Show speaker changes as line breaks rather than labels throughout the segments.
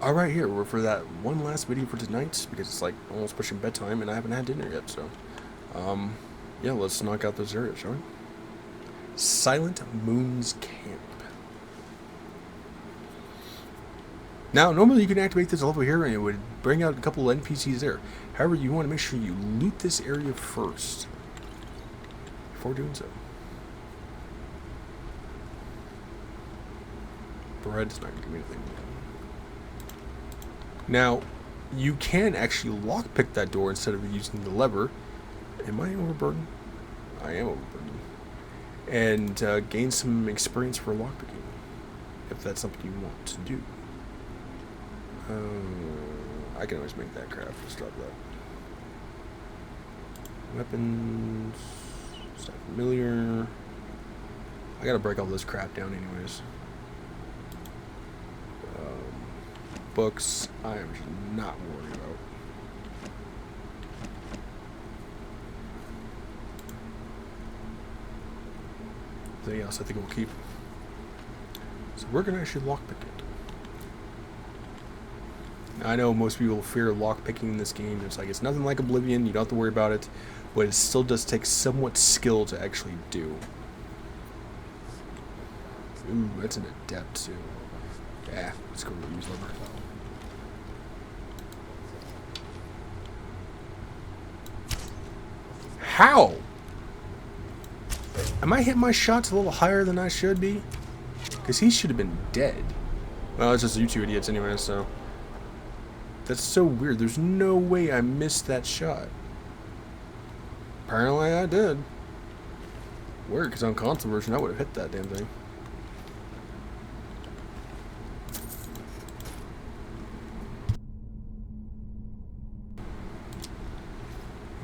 Alright, here, we're for that one last video for tonight, because it's like almost pushing bedtime and I haven't had dinner yet, so. Yeah, let's knock out those areas, shall we? Silent Moon's Camp. Now, normally you can activate this level here and it would bring out a couple of NPCs there. However, you want to make sure you loot this area first before doing so. Bread's not going to give me anything. Now, you can actually lockpick that door instead of using the lever. Am I overburdened? I am overburdened. And gain some experience for lockpicking, if that's something you want to do. I can always make that craft. Let's drop that. Weapons. It's not familiar. I gotta break all this crap down anyways. Books, I am just not worried about. Anything else I think we'll keep. So we're gonna actually lockpick it. Now, I know most people fear lockpicking in this game. It's like it's nothing like Oblivion, you don't have to worry about it, but it still does take somewhat skill to actually do. Ooh, that's an adept too. Yeah, let's go use lever. How? Am I hitting my shots a little higher than I should be? Because he should have been dead. Well, it's just you two idiots anyway, so. That's so weird. There's no way I missed that shot. Apparently I did. Weird, because on console version I would have hit that damn thing.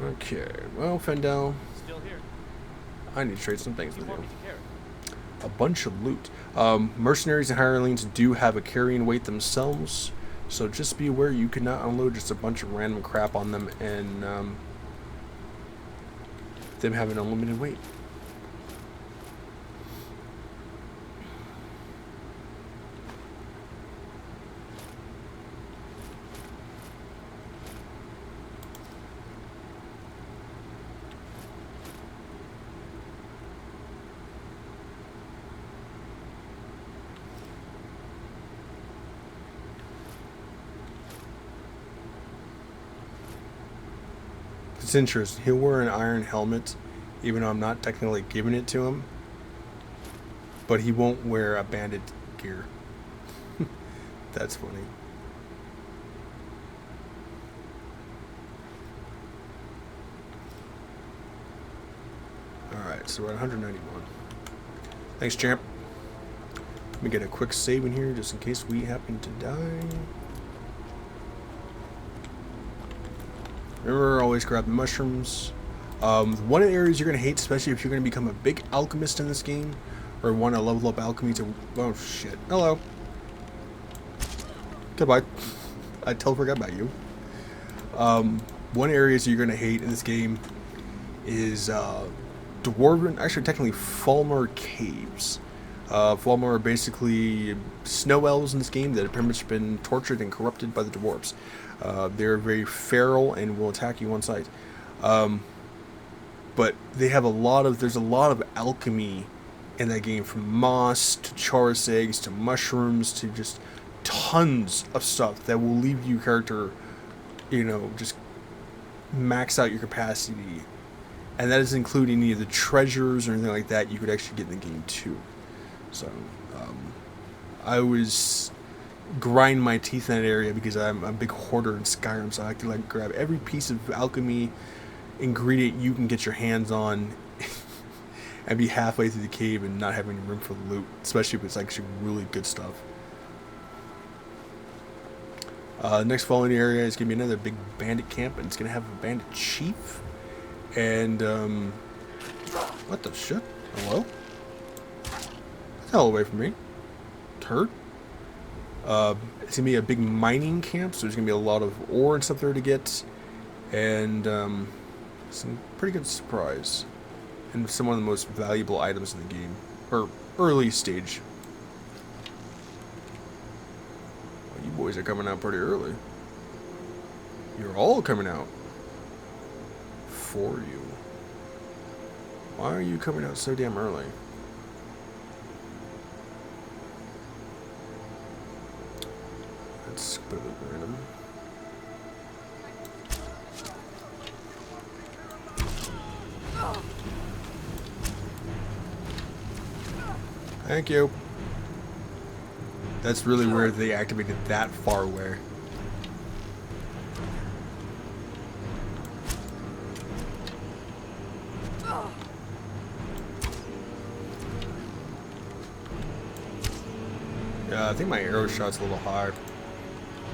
Okay, well, Fendel,
Still here.
I need to trade some things
You
with
want
you.
me to carry?
A bunch of loot. Mercenaries and hirelings do have a carrying weight themselves, so just be aware you cannot unload just a bunch of random crap on them and them have an unlimited weight. It's interesting. He'll wear an iron helmet, even though I'm not technically giving it to him. But he won't wear a bandit gear. That's funny. Alright, so we're at 191. Thanks, champ. Let me get a quick save in here just in case we happen to die. Remember, always grab the mushrooms. One of the areas you're going to hate, especially if you're going to become a big alchemist in this game, or want to level up alchemy to... Oh, shit. Hello. Goodbye. I totally forgot about you. One area you're going to hate in this game is Dwarven... Actually, technically, Falmer Caves. Falmer are basically snow elves in this game that have pretty much been tortured and corrupted by the dwarves. They're very feral and will attack you on sight. But they have there's a lot of alchemy in that game, from moss to charis eggs to mushrooms to just tons of stuff that will leave you character, you know, just max out your capacity. And that doesn't include any of the treasures or anything like that you could actually get in the game too. So, I always grind my teeth in that area because I'm a big hoarder in Skyrim, so I like to like grab every piece of alchemy ingredient you can get your hands on and be halfway through the cave and not having room for the loot, especially if it's actually really good stuff. Next following area is going to be another big bandit camp, and it's going to have a bandit chief. And, what the shit? Hello? Get the hell away from me. Turd. It's going to be a big mining camp, so there's going to be a lot of ore and stuff there to get. And, some pretty good surprise. And some of the most valuable items in the game. Or early stage. You boys are coming out pretty early. You're all coming out. For you. Why are you coming out so damn early? That's a bit random. Thank you. That's really weird they activated that far away. Yeah, I think my arrow shot's a little high.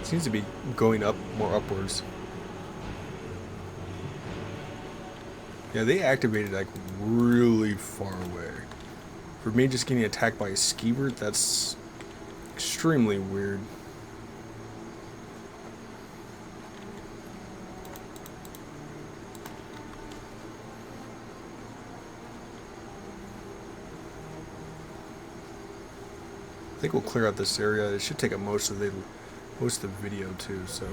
It seems to be going up more upwards. Yeah, they activated like really far away. For me just getting attacked by a skeever, that's extremely weird. I think we'll clear out this area. It should take up most of the video too, so.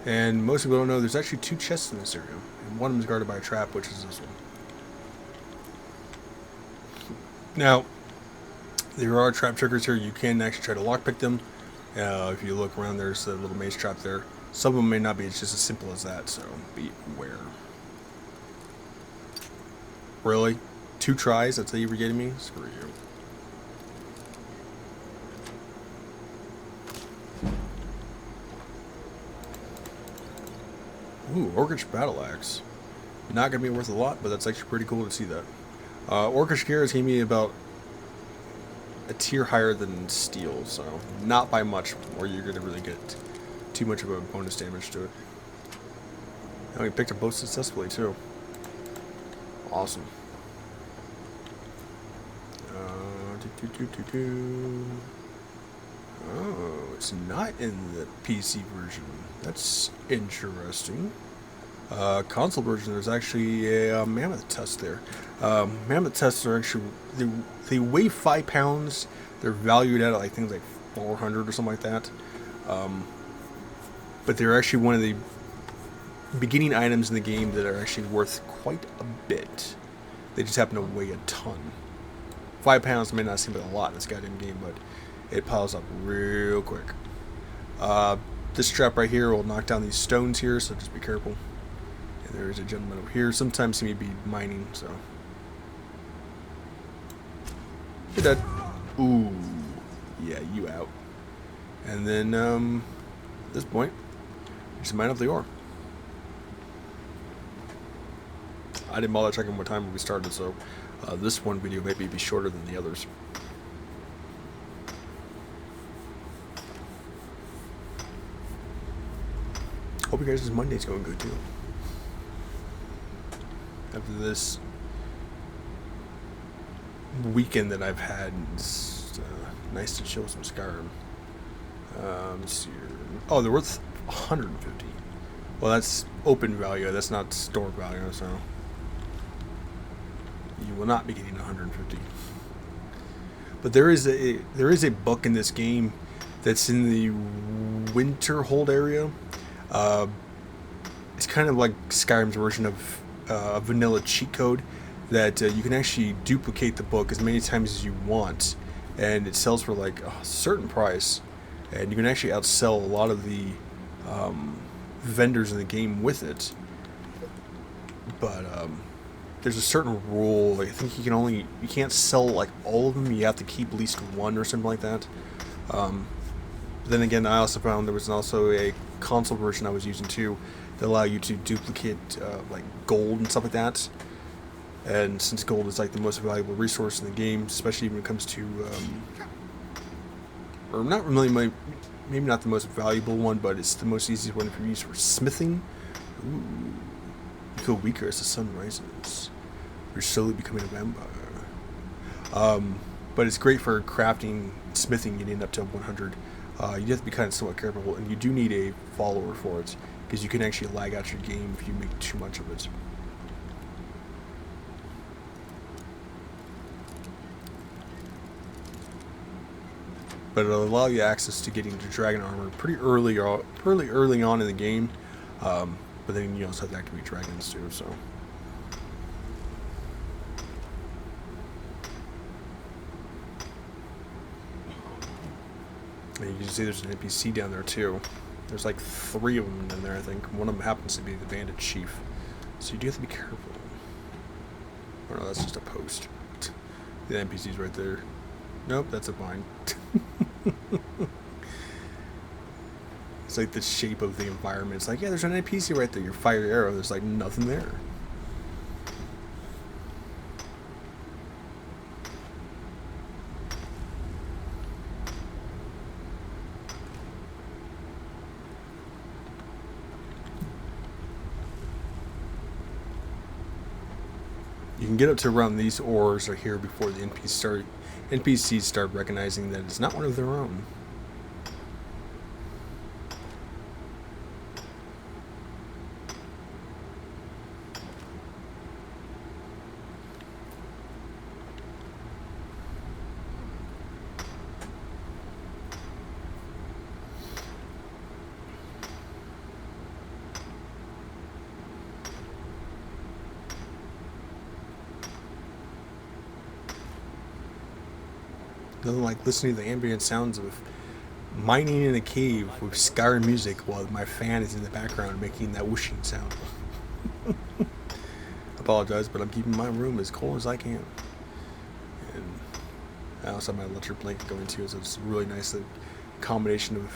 And most people don't know there's actually 2 chests in this area. And one of them is guarded by a trap, which is this one. Now, there are trap triggers here. You can actually try to lockpick them. If you look around, there's a little maze trap there. Some of them may not be. It's just as simple as that, so be aware. Really? 2 tries? That's how you were getting me? Screw you. Ooh, Orcish Battle Axe. Not going to be worth a lot, but that's actually pretty cool to see that. Orcish Gear is going to be about a tier higher than Steel, so not by much, or you're going to really get too much of a bonus damage to it. And we picked up both successfully, too. Awesome. Oh, it's not in the PC version. That's interesting. Console version, there's actually a mammoth tusk there. Mammoth tusks are actually, they weigh 5 pounds. They're valued at, I think, like 400 or something like that. But they're actually one of the beginning items in the game that are actually worth quite a bit. They just happen to weigh a ton. 5 pounds may not seem like a lot in this goddamn game, but it piles up real quick. This trap right here will knock down these stones here, so just be careful. And there's a gentleman over here. Sometimes he may be mining, so. You're dead. Ooh. Yeah, you out. And then, at this point, just mine up the ore. I didn't bother checking what time we started, so this one video maybe be shorter than the others. Hope you guys' Monday's going good too. After this weekend that I've had, it's nice to chill some Skyrim. Let's see here. Oh, they're worth 150. Well, that's open value. That's not store value, so you will not be getting 150. But there is a book in this game that's in the Winterhold area. It's kind of like Skyrim's version of a vanilla cheat code that you can actually duplicate the book as many times as you want, and it sells for like a certain price, and you can actually outsell a lot of the vendors in the game with it. But there's a certain rule. Like, I think you can't sell like all of them. You have to keep at least one or something like that. Then again, I also found there was also a console version I was using too that allow you to duplicate like gold and stuff like that. And since gold is like the most valuable resource in the game, especially when it comes to, or not really, maybe not the most valuable one, but it's the most easiest one to use for smithing. Ooh, you feel weaker as the sun rises. You're slowly becoming a vampire. But it's great for crafting, smithing, getting up to 100. You have to be kind of somewhat careful, and you do need a follower for it, because you can actually lag out your game if you make too much of it. but it'll allow you access to getting to dragon armor pretty early on in the game. But then you also have to activate dragons too. So. And you can see there's an NPC down there too. There's like 3 of them in there, I think. One of them happens to be the bandit chief. So you do have to be careful. Oh no, that's just a post. The NPC's right there. Nope, that's a vine. It's like the shape of the environment. It's like, yeah, there's an NPC right there. You fire your arrow, there's like nothing there. You can get up to around these ores right here before the NPCs start recognizing that it's not one of their own. Nothing like listening to the ambient sounds of mining in a cave with Skyrim music while my fan is in the background making that whooshing sound. Apologize, but I'm keeping my room as cold as I can. And I also have my electric blanket going too, so it's a really nice combination of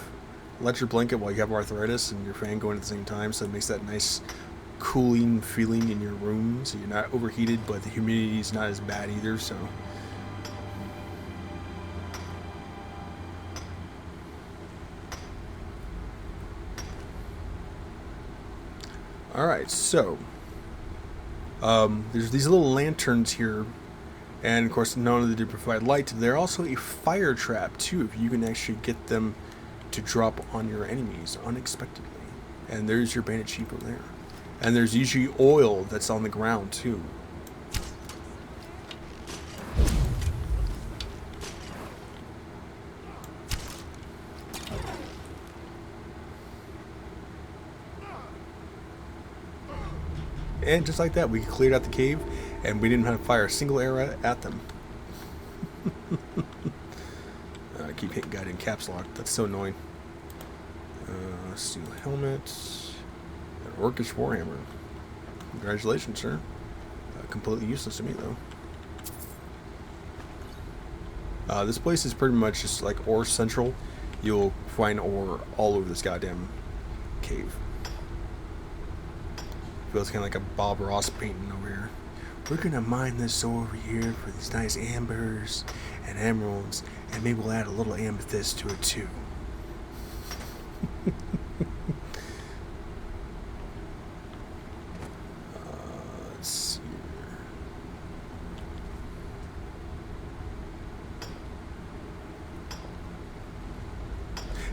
electric blanket while you have arthritis and your fan going at the same time, so it makes that nice cooling feeling in your room, so you're not overheated, but the humidity is not as bad either, so... Alright, so there's these little lanterns here, and of course not only do they provide light, they're also a fire trap too, if you can actually get them to drop on your enemies unexpectedly. And there's your bandit chief over there. And there's usually oil that's on the ground too. And just like that, we cleared out the cave, and we didn't have to fire a single arrow at them. I keep hitting guide in caps lock. That's so annoying. Steel helmet. An orcish warhammer. Congratulations, sir. Completely useless to me, though. This place is pretty much just like ore central. You'll find ore all over this goddamn cave. Feels kind of like a Bob Ross painting over here. We're gonna mine this over here for these nice ambers and emeralds, and maybe we'll add a little amethyst to it too. Let's see here.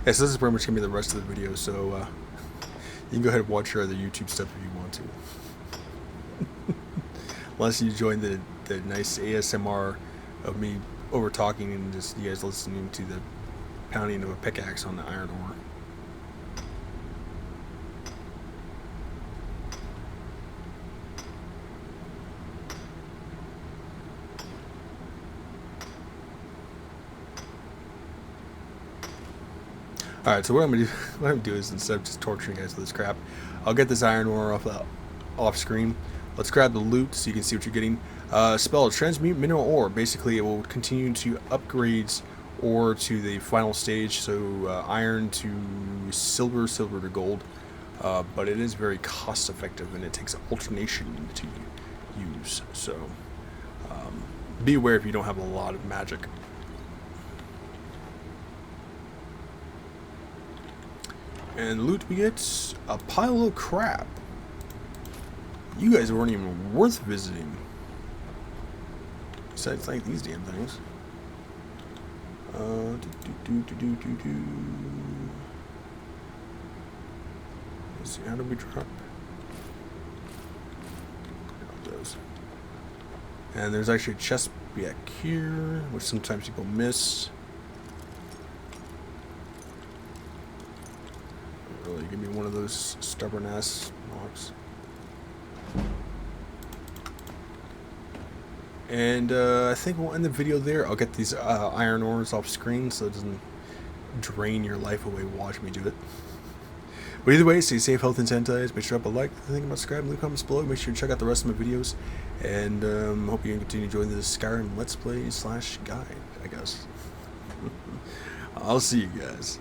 Yeah, so this is pretty much gonna be the rest of the video. So. You can go ahead and watch your other YouTube stuff if you want to. Unless you join the nice ASMR of me over talking and just you guys listening to the pounding of a pickaxe on the iron ore. Alright, so what I'm gonna do is, instead of just torturing you guys with this crap, I'll get this iron ore off screen. Let's grab the loot so you can see what you're getting. Spell transmute mineral ore. Basically, it will continue to upgrade ore to the final stage, so iron to silver, silver to gold. But it is very cost effective, and it takes alternation to use. So be aware if you don't have a lot of magic. And loot we get a pile of crap. You guys weren't even worth visiting. Besides like these damn things. Let's see, how do we drop? Those. And there's actually a chest back here, which sometimes people miss. Really, give me one of those stubborn ass rocks. And I think we'll end the video there. I'll get these iron ores off screen so it doesn't drain your life away watching me do it. But either way, stay safe, healthy, and sanitized. Make sure to drop a like, think about subscribing, leave comments below. Make sure to check out the rest of my videos. And hope you continue enjoying this Skyrim Let's Play / guide, I guess. I'll see you guys.